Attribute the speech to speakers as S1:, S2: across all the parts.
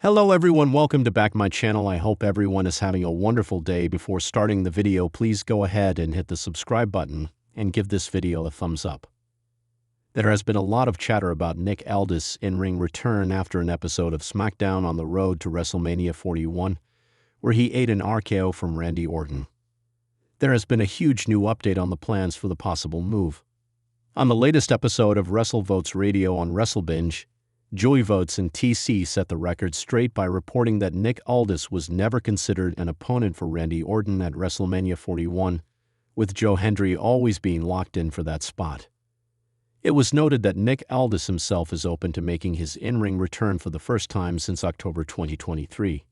S1: Hello everyone, welcome to back my channel. I hope everyone is having a wonderful day. Before starting the video, please go ahead and hit the subscribe button and give this video a thumbs up. There has been a lot of chatter about Nick Aldis' in-ring return after an episode of SmackDown on the road to WrestleMania 41, where he ate an RKO from Randy Orton. There has been a huge new update on the plans for the possible move. On the latest episode of WrestleVotes Radio on WrestleBinge, Joey Votes and TC set the record straight by reporting that Nick Aldis was never considered an opponent for Randy Orton at WrestleMania 41, with Joe Hendry always being locked in for that spot. It was noted that Nick Aldis himself is open to making his in-ring return for the first time since October 2023.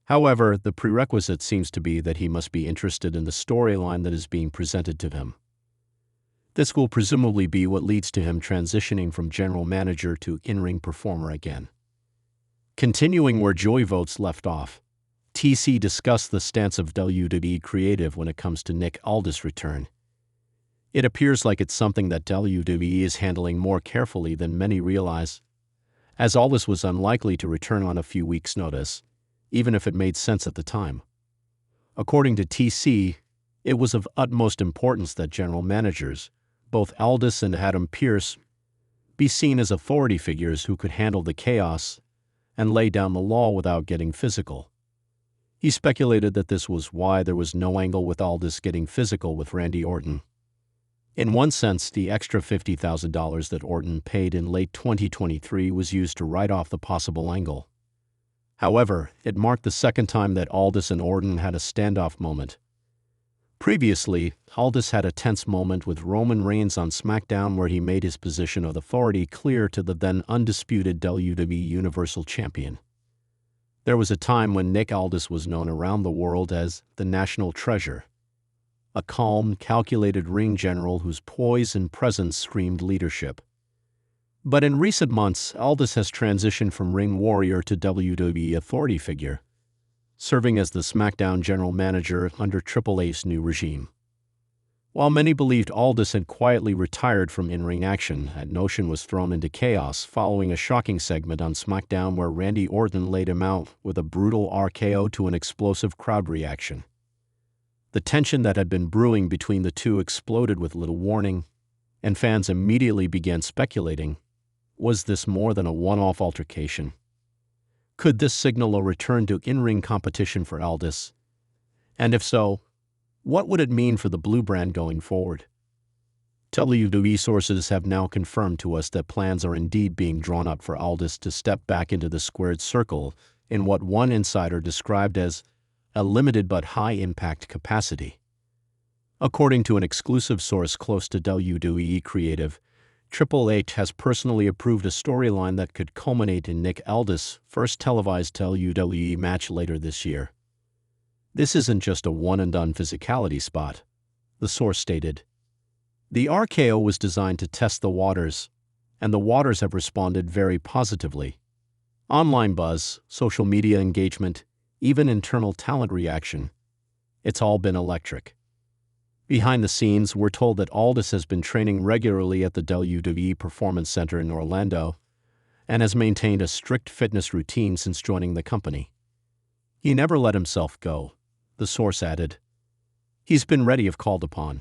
S1: However, the prerequisite seems to be that he must be interested in the storyline that is being presented to him. This will presumably be what leads to him transitioning from general manager to in-ring performer again. Continuing where Joey Votes left off, TC discussed the stance of WWE creative when it comes to Nick Aldis' return. It appears like it's something that WWE is handling more carefully than many realize, as Aldis was unlikely to return on a few weeks' notice, even if it made sense at the time. According to TC, it was of utmost importance that general managers, both Aldis and Adam Pearce, be seen as authority figures who could handle the chaos and lay down the law without getting physical. He speculated that this was why there was no angle with Aldis getting physical with Randy Orton. In one sense, the extra $50,000 that Orton paid in late 2023 was used to write off the possible angle. However, it marked the second time that Aldis and Orton had a standoff moment. Previously, Aldis had a tense moment with Roman Reigns on SmackDown where he made his position of authority clear to the then undisputed WWE Universal Champion. There was a time when Nick Aldis was known around the world as the National Treasure, a calm, calculated ring general whose poise and presence screamed leadership. But in recent months, Aldis has transitioned from ring warrior to WWE authority figure, serving as the SmackDown general manager under Triple H's new regime. While many believed Aldis had quietly retired from in-ring action, that notion was thrown into chaos following a shocking segment on SmackDown where Randy Orton laid him out with a brutal RKO to an explosive crowd reaction. The tension that had been brewing between the two exploded with little warning, and fans immediately began speculating, was this more than a one-off altercation? Could this signal a return to in-ring competition for Aldis? And if so, what would it mean for the blue brand going forward? WWE sources have now confirmed to us that plans are indeed being drawn up for Aldis to step back into the squared circle in what one insider described as a limited but high-impact capacity. According to an exclusive source close to WWE creative, Triple H has personally approved a storyline that could culminate in Nick Aldis' first televised WWE match later this year. This isn't just a one-and-done physicality spot, the source stated. The RKO was designed to test the waters, and the waters have responded very positively. Online buzz, social media engagement, even internal talent reaction. It's all been electric. Behind the scenes, we're told that Aldis has been training regularly at the WWE Performance Center in Orlando and has maintained a strict fitness routine since joining the company. He never let himself go, the source added. He's been ready if called upon.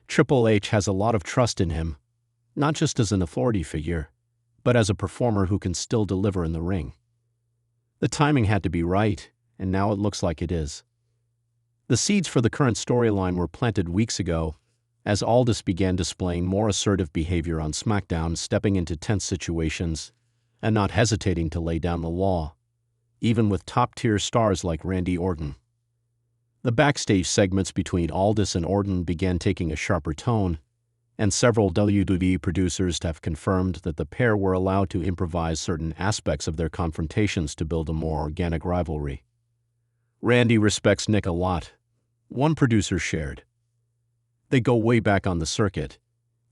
S1: Triple H has a lot of trust in him, not just as an authority figure, but as a performer who can still deliver in the ring. The timing had to be right, and now it looks like it is. The seeds for the current storyline were planted weeks ago, as Aldis began displaying more assertive behavior on SmackDown, stepping into tense situations and not hesitating to lay down the law, even with top-tier stars like Randy Orton. The backstage segments between Aldis and Orton began taking a sharper tone, and several WWE producers have confirmed that the pair were allowed to improvise certain aspects of their confrontations to build a more organic rivalry. Randy respects Nick a lot, one producer shared. They go way back on the circuit,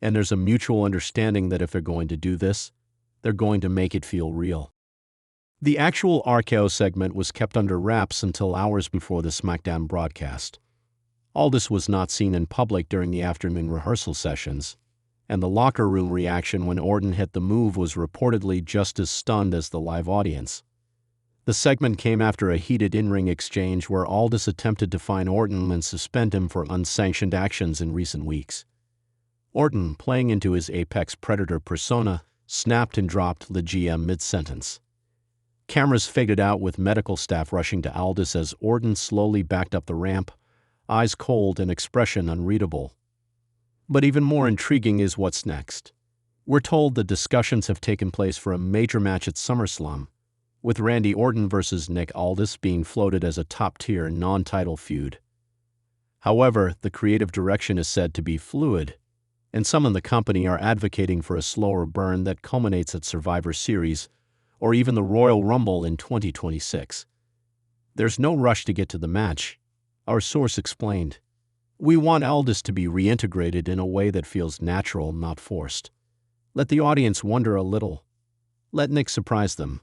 S1: and there's a mutual understanding that if they're going to do this, they're going to make it feel real. The actual RKO segment was kept under wraps until hours before the SmackDown broadcast. Aldis was not seen in public during the afternoon rehearsal sessions, and the locker room reaction when Orton hit the move was reportedly just as stunned as the live audience. The segment came after a heated in-ring exchange where Aldis attempted to fine Orton and suspend him for unsanctioned actions in recent weeks. Orton, playing into his apex predator persona, snapped and dropped the GM mid-sentence. Cameras faded out with medical staff rushing to Aldis as Orton slowly backed up the ramp, eyes cold and expression unreadable. But even more intriguing is what's next. We're told that discussions have taken place for a major match at SummerSlam, with Randy Orton versus Nick Aldis being floated as a top-tier non-title feud. However, the creative direction is said to be fluid, and some in the company are advocating for a slower burn that culminates at Survivor Series or even the Royal Rumble in 2026. There's no rush to get to the match, our source explained. We want Aldis to be reintegrated in a way that feels natural, not forced. Let the audience wonder a little. Let Nick surprise them.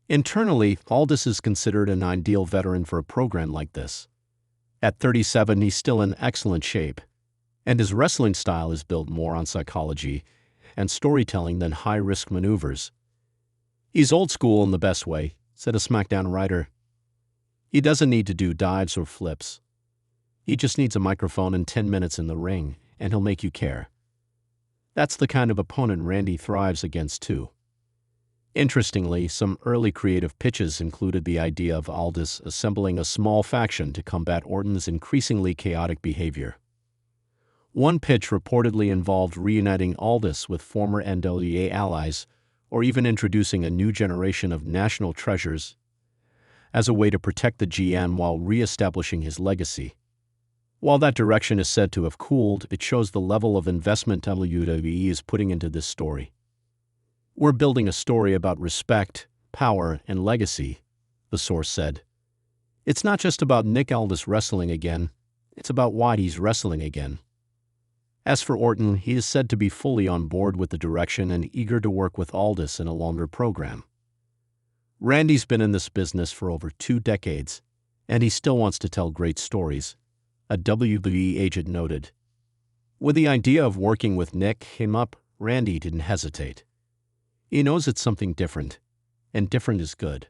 S1: Internally, Aldis is considered an ideal veteran for a program like this. At 37, he's still in excellent shape, and his wrestling style is built more on psychology and storytelling than high-risk maneuvers. He's old school in the best way, said a SmackDown writer. He doesn't need to do dives or flips. He just needs a microphone and 10 minutes in the ring, and he'll make you care. That's the kind of opponent Randy thrives against, too. Interestingly, some early creative pitches included the idea of Aldis assembling a small faction to combat Orton's increasingly chaotic behavior. One pitch reportedly involved reuniting Aldis with former NWA allies, or even introducing a new generation of national treasures as a way to protect the GM while re-establishing his legacy. While that direction is said to have cooled, it shows the level of investment WWE is putting into this story. We're building a story about respect, power, and legacy, the source said. It's not just about Nick Aldis wrestling again, it's about why he's wrestling again. As for Orton, he is said to be fully on board with the direction and eager to work with Aldis in a longer program. Randy's been in this business for over 2 decades, and he still wants to tell great stories, a WWE agent noted. When the idea of working with Nick came up, Randy didn't hesitate. He knows it's something different, and different is good.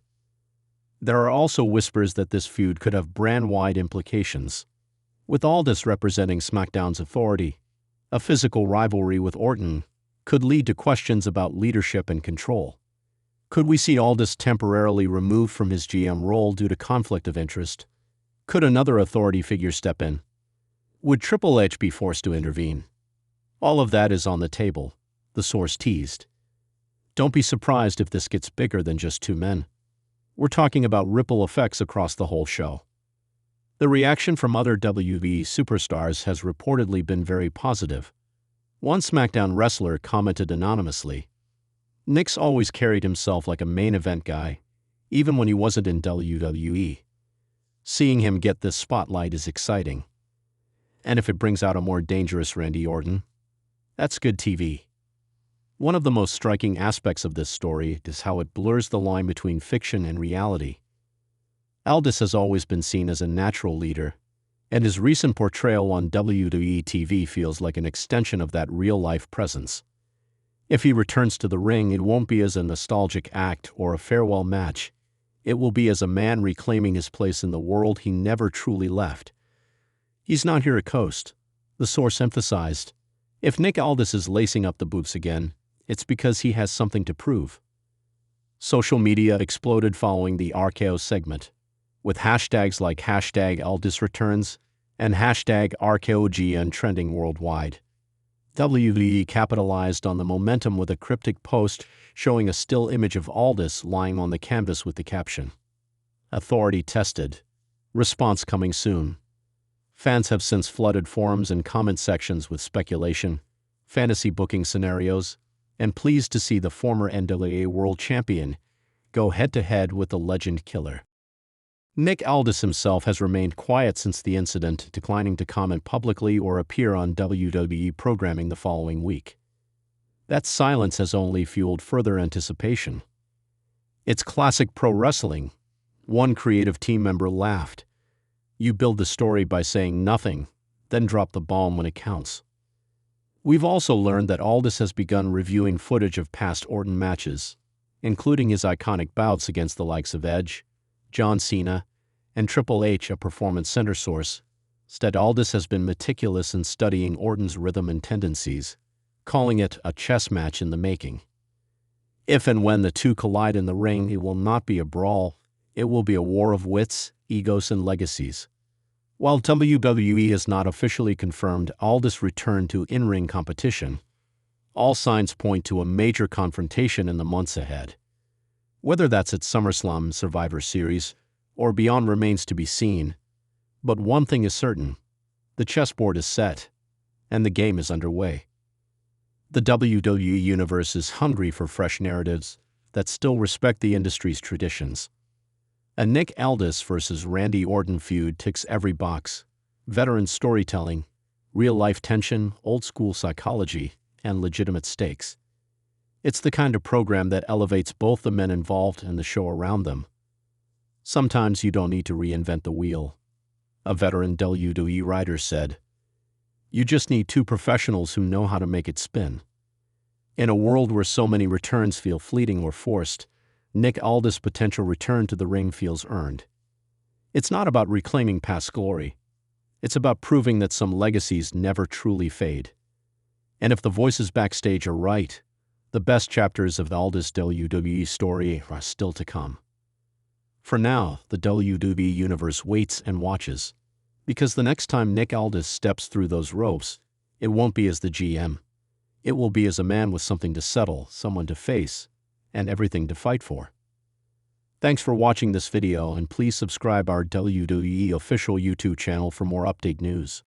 S1: There are also whispers that this feud could have brand-wide implications. With Aldis representing SmackDown's authority, a physical rivalry with Orton could lead to questions about leadership and control. Could we see Aldis temporarily removed from his GM role due to conflict of interest? Could another authority figure step in? Would Triple H be forced to intervene? All of that is on the table, the source teased. Don't be surprised if this gets bigger than just 2 men. We're talking about ripple effects across the whole show. The reaction from other WWE superstars has reportedly been very positive. One SmackDown wrestler commented anonymously, "Nick's always carried himself like a main event guy, even when he wasn't in WWE. Seeing him get this spotlight is exciting. And if it brings out a more dangerous Randy Orton, that's good TV." One of the most striking aspects of this story is how it blurs the line between fiction and reality. Aldis has always been seen as a natural leader, and his recent portrayal on WWE TV feels like an extension of that real-life presence. If he returns to the ring, it won't be as a nostalgic act or a farewell match. It will be as a man reclaiming his place in the world he never truly left. He's not here to coast, the source emphasized. If Nick Aldis is lacing up the boots again, it's because he has something to prove. Social media exploded following the RKO segment, with hashtags like #AldisReturns and #RKOGN trending worldwide. WWE capitalized on the momentum with a cryptic post showing a still image of Aldis lying on the canvas with the caption, "Authority tested. Response coming soon." Fans have since flooded forums and comment sections with speculation, fantasy booking scenarios, and pleased to see the former NWA World Champion go head-to-head with the Legend Killer. Nick Aldis himself has remained quiet since the incident, declining to comment publicly or appear on WWE programming the following week. That silence has only fueled further anticipation. It's classic pro wrestling. One creative team member laughed. You build the story by saying nothing, then drop the bomb when it counts. We've also learned that Aldis has begun reviewing footage of past Orton matches, including his iconic bouts against the likes of Edge, John Cena, and Triple H. A Performance Center source said Aldis has been meticulous in studying Orton's rhythm and tendencies, calling it a chess match in the making. If and when the two collide in the ring, it will not be a brawl, it will be a war of wits, egos, and legacies. While WWE has not officially confirmed Aldis' return to in-ring competition, all signs point to a major confrontation in the months ahead. Whether that's at SummerSlam, Survivor Series, or beyond remains to be seen. But one thing is certain: the chessboard is set, and the game is underway. The WWE Universe is hungry for fresh narratives that still respect the industry's traditions. A Nick Aldis versus Randy Orton feud ticks every box: veteran storytelling, real-life tension, old-school psychology, and legitimate stakes. It's the kind of program that elevates both the men involved and the show around them. Sometimes you don't need to reinvent the wheel, a veteran WWE writer said. You just need two professionals who know how to make it spin. In a world where so many returns feel fleeting or forced, Nick Aldis' potential return to the ring feels earned. It's not about reclaiming past glory. It's about proving that some legacies never truly fade. And if the voices backstage are right, the best chapters of the Aldis WWE story are still to come. For now, the WWE Universe waits and watches, because the next time Nick Aldis steps through those ropes, it won't be as the GM. It will be as a man with something to settle, someone to face, and everything to fight for. Thanks for watching this video, and please subscribe our WWE official YouTube channel for more update news.